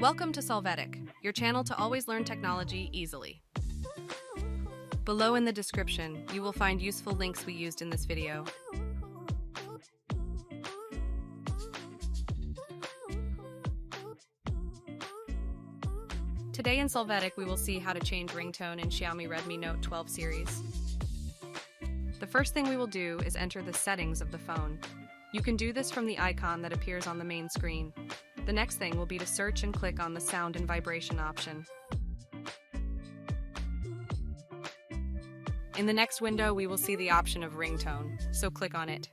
Welcome to Solvetic, your channel to always learn technology easily. Below in the description, you will find useful links we used in this video. Today in Solvetic, we will see how to change ringtone in Xiaomi Redmi Note 12 series. The first thing we will do is enter the settings of the phone. You can do this from the icon that appears on the main screen. The next thing will be to search and click on the sound and vibration option. In the next window, we will see the option of ringtone, so click on it.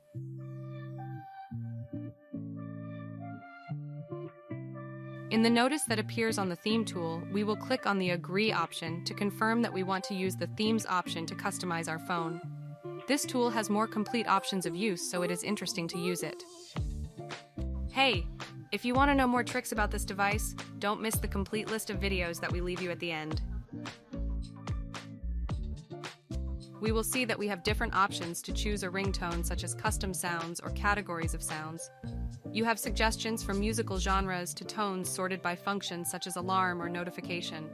In the notice that appears on the theme tool, we will click on the Agree option to confirm that we want to use the Themes option to customize our phone. This tool has more complete options of use, so it is interesting to use it. Hey! If you want to know more tricks about this device, don't miss the complete list of videos that we leave you at the end. We will see that we have different options to choose a ringtone, such as custom sounds or categories of sounds. You have suggestions from musical genres to tones sorted by functions such as alarm or notification.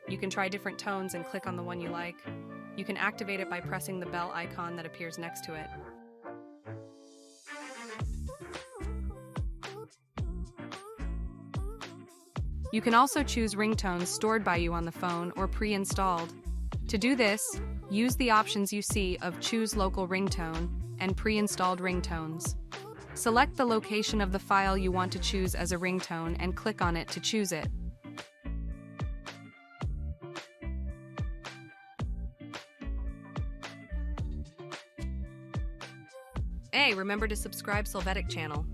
You can try different tones and click on the one you like. You can activate it by pressing the bell icon that appears next to it. You can also choose ringtones stored by you on the phone or pre-installed. To do this, use the options you see of Choose Local Ringtone and Pre-installed Ringtones. Select the location of the file you want to choose as a ringtone and click on it to choose it. Hey, remember to subscribe Solvetic channel.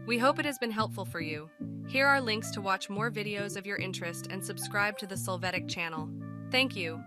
We hope it has been helpful for you. Here are links to watch more videos of your interest and subscribe to the Solvetic channel. Thank you.